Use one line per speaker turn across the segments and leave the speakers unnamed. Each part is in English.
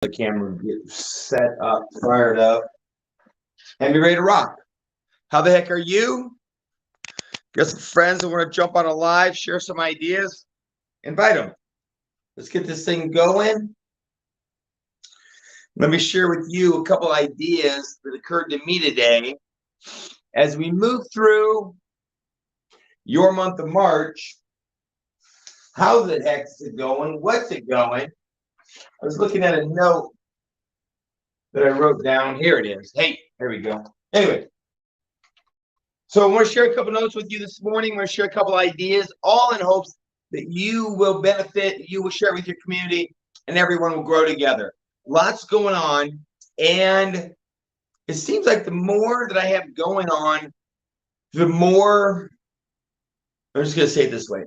the camera, get set up, fired up, and be ready to rock. How the heck are you? Got some friends that want to jump on a live, share some ideas? Invite them. Let's get this thing going. Let me share with you a couple ideas that occurred to me today as we move through your month of March. How the heck is it going? What's it going? I was looking at a note that I wrote down. Here it is. Hey, there we go. Anyway, so I want to share a couple notes with you this morning. I'm going to share a couple ideas, all in hopes that you will benefit, you will share with your community, and everyone will grow together. Lots going on, and it seems like the more that I have going on, the more, I'm just going to say it this way,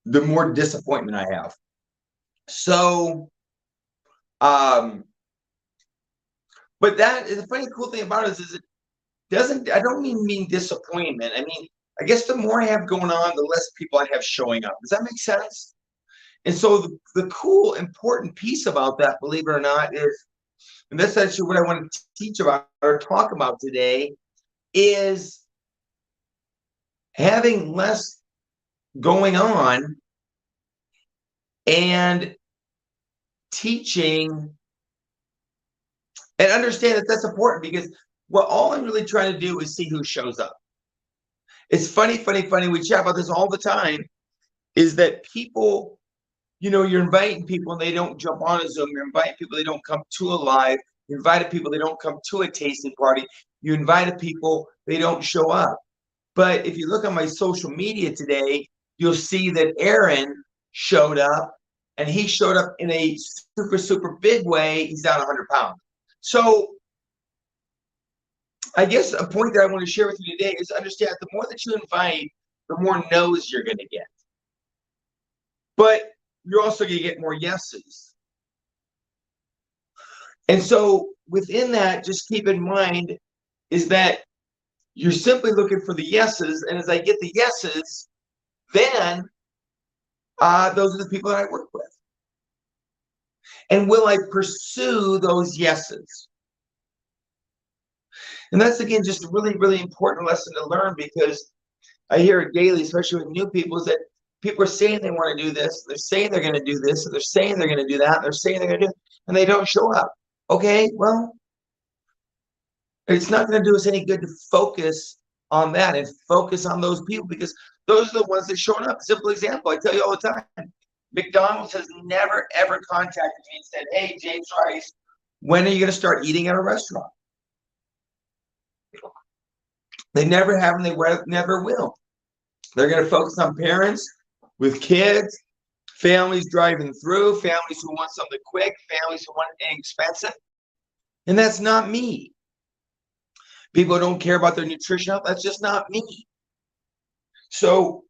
the more disappointment I have. So, but that is the funny, cool thing about it is it doesn't, I don't mean disappointment. I mean, I guess the more I have going on, the less people I have showing up. Does that make sense? And so the cool, important piece about that, believe it or not, is, and that's actually what I want to teach about or talk about today, is having less going on and teaching and understand that that's important, because what all I'm really trying to do is see who shows up. It's funny. We chat about this all the time, is that people, you know, you're inviting people and they don't jump on a Zoom. You're inviting people, they don't come to a live. You invited people, they don't come to a tasting party. You invited people, they don't show up. But if you look on my social media today, you'll see that Aaron showed up, and he showed up in a super big way. He's down 100 pounds. So I guess a point that I want to share with you today is understand the more that you invite, the more no's you're going to get. But you're also going to get more yeses. And so within that, just keep in mind is that you're simply looking for the yeses. And as I get the yeses, then those are the people that I work with. And will I pursue those yeses? And that's, again, just a really important lesson to learn, because I hear it daily, especially with new people, is that people are saying they want to do this, they're saying they're going to do this, and they're saying they're going to do that, and they're saying they're going to do it, and they don't show up. Okay, well, it's not going to do us any good to focus on that and focus on those people, because those are the ones that showed up. Simple example, I tell you all the time, McDonald's has never, ever contacted me and said, hey, James Rice, when are you going to start eating at a restaurant? They never have, and they never will. They're going to focus on parents with kids, families driving through, families who want something quick, families who want anything expensive. And that's not me. People don't care about their nutrition health. That's just not me. So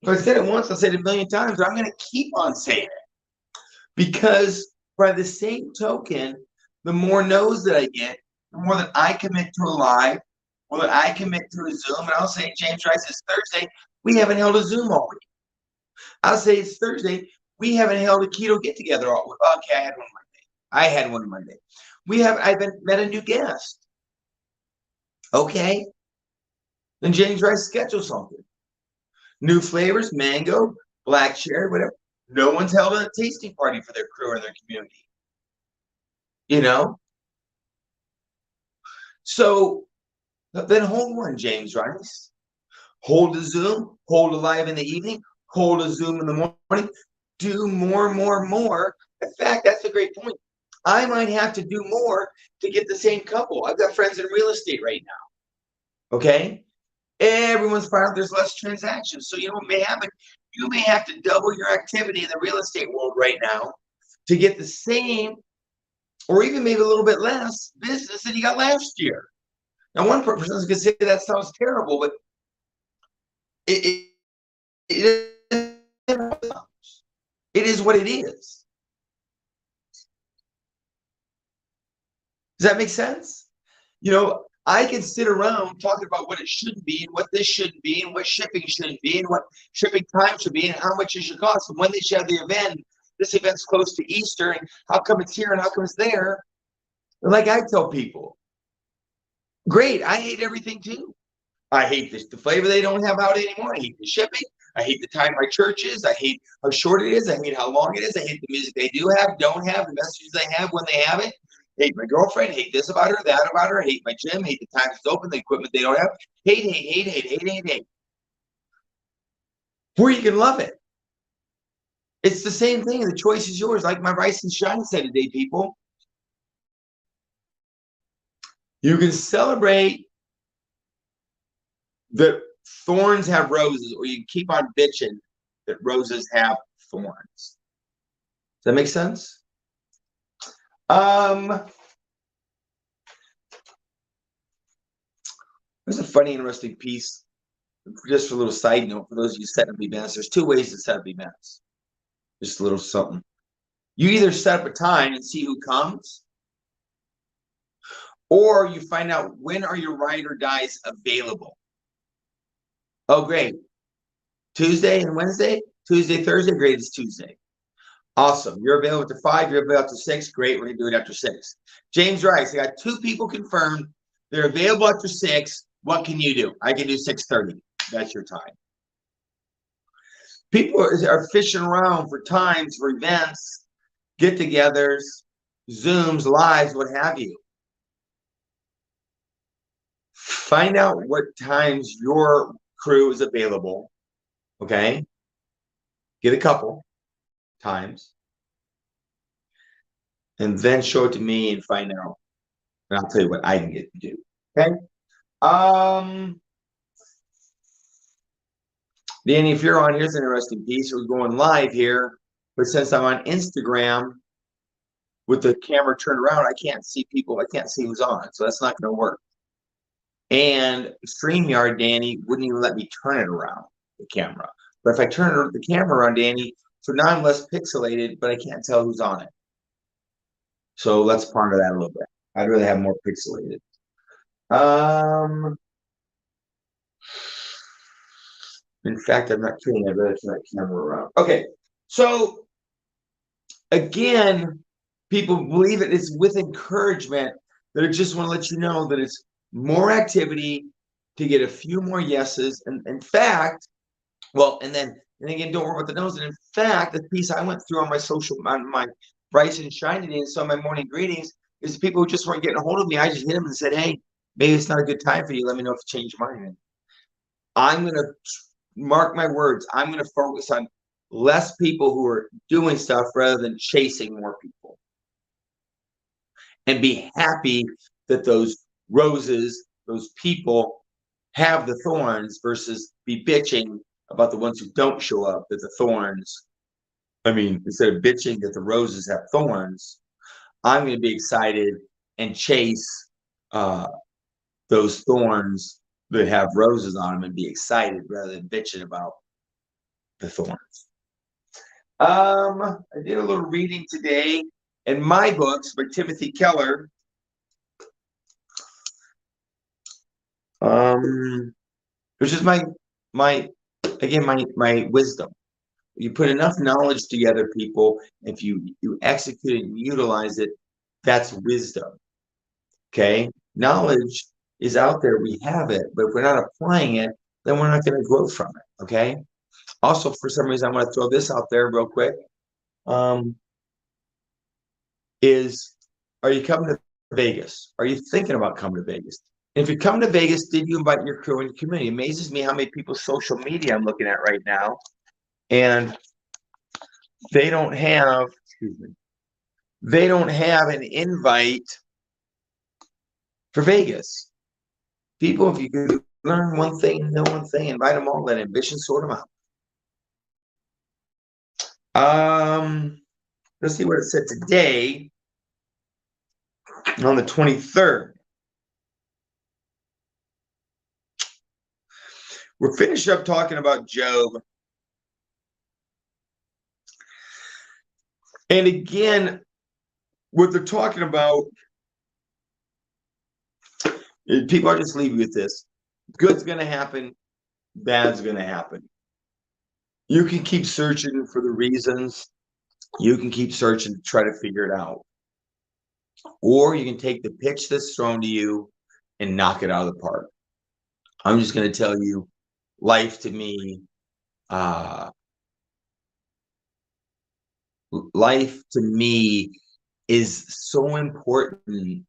if I said it once, I'll say it a million times. I'm going to keep on saying it, because by the same token, the more no's that I get, the more that I commit to a live, or that I commit to a Zoom. And I'll say, James Rice, it's Thursday. We haven't held a Zoom all week. I'll say it's Thursday. We haven't held a keto get together all week. Okay, I had one Monday. I haven't met a new guest. Okay. Then James Rice schedule something. New flavors, mango, black cherry, whatever. No one's held a tasting party for their crew or their community. You know? So then hold one, James Rice. Hold a Zoom, hold a live in the evening, hold a Zoom in the morning. Do more. In fact, that's a great point. I might have to do more to get the same couple. I've got friends in real estate right now. Okay? Everyone's finding there's less transactions. So you know what may happen? You may have to double your activity in the real estate world right now to get the same, or even maybe a little bit less business than you got last year. Now, one person is going to say that sounds terrible, but it is what it is. Does that make sense? You know, I can sit around talking about what it shouldn't be, and what this shouldn't be, and what shipping shouldn't be, and what shipping time should be, and how much it should cost, and when they should have the event, this event's close to Easter, and how come it's here and how come it's there? And like I tell people, great, I hate everything too. I hate the flavor they don't have out anymore. I hate the shipping. I hate the time my church is. I hate how short it is. I hate how long it is. I hate the music they do have, don't have, the messages they have when they have it. I hate my girlfriend. I hate this about her, that about her. I hate my gym. I hate the times it's open, the equipment they don't have. Hate. Where you can love it. It's the same thing. The choice is yours. Like my Rice and Shine said today, people. You can celebrate that thorns have roses, or you can keep on bitching that roses have thorns. Does that make sense? There's a funny, interesting piece, just for a little side note, for those of you setting up events. There's two ways to set up events. Just a little something. You either set up a time and see who comes, or you find out when are your ride or dies available. Oh, great. Tuesday and Wednesday? Tuesday, Thursday? Great, it's Tuesday. Awesome. You're available to 5, you're available to 6. Great, we're going to do it after 6. James Rice, I got 2 people confirmed. They're available after 6. What can you do? I can do 6:30. That's your time. People are fishing around for times, for events, get-togethers, Zooms, lives, what have you. Find out what times your crew is available, okay? Get a couple times. And then show it to me and find out. And I'll tell you what I can get to do, okay? Danny, if you're on, here's an interesting piece. We're going live here, but since I'm on Instagram with the camera turned around, I can't see people. I can't see who's on, so that's not going to work. And StreamYard, Danny, wouldn't even let me turn it around, the camera. But if I turn the camera on, Danny, so now I'm less pixelated, but I can't tell who's on it. So let's ponder that a little bit. I'd rather have more pixelated. In fact, I'm not kidding. I'd rather turn that camera around. Okay, so again, people believe it is with encouragement that I just want to let you know that it's more activity to get a few more yeses. And in fact, well, and again, don't worry about the nose. And in fact, the piece I went through on my Rice and Shine today and some of my morning greetings is people who just weren't getting a hold of me. I just hit them and said, hey, maybe it's not a good time for you. Let me know if you change your mind. I'm going to mark my words. I'm going to focus on less people who are doing stuff rather than chasing more people. And be happy that those roses, those people have the thorns versus be bitching about the ones who don't show up, that the thorns, I mean, instead of bitching that the roses have thorns, I'm going to be excited and chase those thorns that have roses on them and be excited rather than bitching about the thorns. I did a little reading today in my books by Timothy Keller. Which is my wisdom. You put enough knowledge together, people, if you execute it and utilize it, that's wisdom. Okay? Knowledge is out there, we have it, but if we're not applying it, then we're not going to grow from it. Okay? Also, for some reason, I want to throw this out there real quick. Are you coming to Vegas? Are you thinking about coming to Vegas? And if you come to Vegas, did you invite your crew and your community? It amazes me how many people's social media I'm looking at right now, and they don't have, an invite for Vegas. People, if you could learn one thing, know one thing, invite them all, let ambition sort them out. Let's see what it said today on the 23rd. We're finished up talking about Job. And again, what they're talking about, people are just leaving with this. Good's going to happen. Bad's going to happen. You can keep searching for the reasons. You can keep searching to try to figure it out. Or you can take the pitch that's thrown to you and knock it out of the park. I'm just going to tell you, life to me, uh, life to me is so important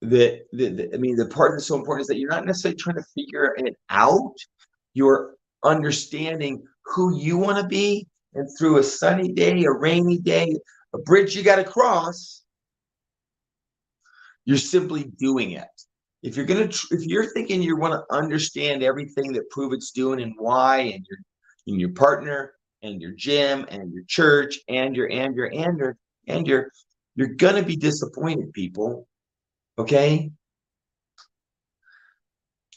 that, I mean, the part that's so important is that you're not necessarily trying to figure it out. You're understanding who you want to be. And through a sunny day, a rainy day, a bridge you got to cross, you're simply doing it. If you're thinking you want to understand everything that Prove It's doing and why, and your partner and your gym and your church and you're gonna be disappointed, people. Okay?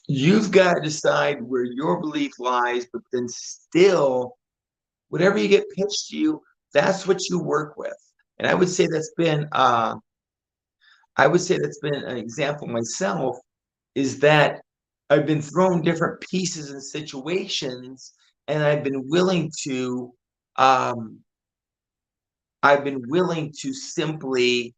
You've got to decide where your belief lies, but then still, whatever you get pitched to you, that's what you work with. And I would say that's been an example myself, is that I've been thrown different pieces and situations, and I've been willing to simply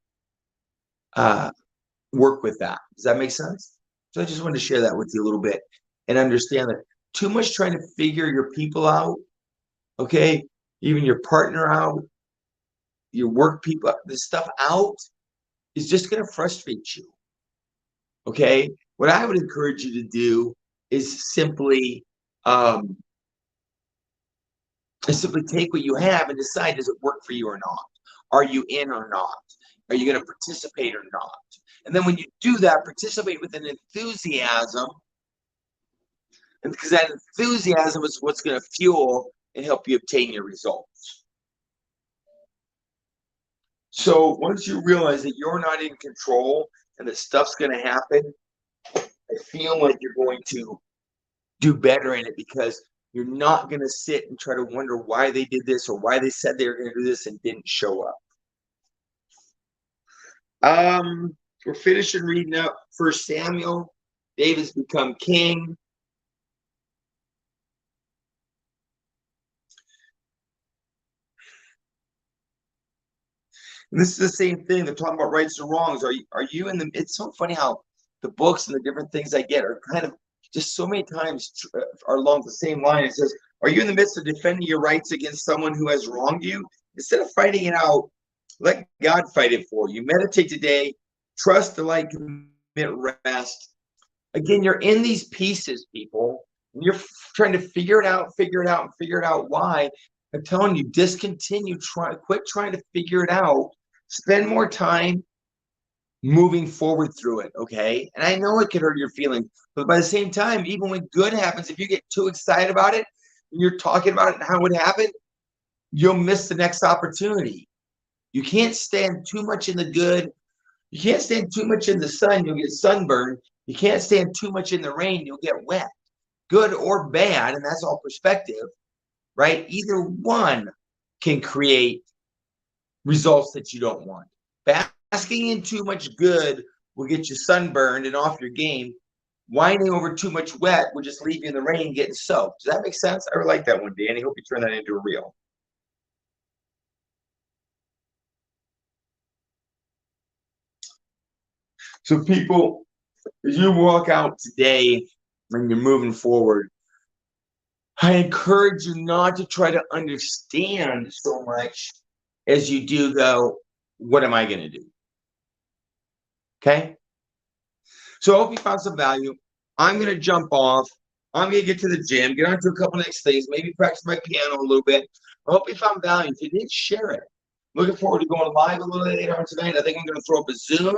work with that. Does that make sense? So I just wanted to share that with you a little bit and understand that too much trying to figure your people out, okay, even your partner out, your work people, this stuff out, is just going to frustrate you. Okay. What I would encourage you to do is simply take what you have and decide, does it work for you or not? Are you in or not? Are you going to participate or not? And then when you do that, participate with an enthusiasm, and because that enthusiasm is what's going to fuel and help you obtain your results. So once you realize that you're not in control and that stuff's going to happen, I feel like you're going to do better in it, because you're not going to sit and try to wonder why they did this or why they said they were going to do this and didn't show up. We're finishing reading up 1 Samuel. David's become king. And this is the same thing. They're talking about rights and wrongs. Are you in the? It's so funny how the books and the different things I get are kind of just so many times are along the same line. It says, "Are you in the midst of defending your rights against someone who has wronged you? Instead of fighting it out, let God fight it for you. Meditate today. Trust, delight, commit, rest." Again, you're in these pieces, people. And you're trying to figure it out, why. I'm telling you, quit trying to figure it out. Spend more time moving forward through it, okay? And I know it could hurt your feelings, but by the same time, even when good happens, if you get too excited about it, and you're talking about it and how it happened, you'll miss the next opportunity. You can't stand too much in the good. You can't stand too much in the sun, you'll get sunburned. You can't stand too much in the rain, you'll get wet. Good or bad, and that's all perspective, right? Either one can create results that you don't want. Basking in too much good will get you sunburned and off your game. Whining over too much wet will just leave you in the rain getting soaked. Does that make sense? I really like that one, Danny. Hope you turn that into a reel. So people, as you walk out today and you're moving forward, I encourage you not to try to understand so much as you do go, what am I going to do? Okay? So I hope you found some value. I'm going to jump off. I'm going to get to the gym, get onto a couple next things, maybe practice my piano a little bit. I hope you found value. If you did, share it. Looking forward to going live a little later on tonight. I think I'm going to throw up a Zoom.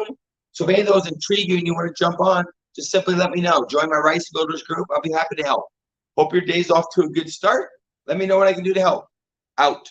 So if any of those intrigue you and you want to jump on, just simply let me know. Join my Rice Builders group. I'll be happy to help. Hope your day's off to a good start. Let me know what I can do to help. Out.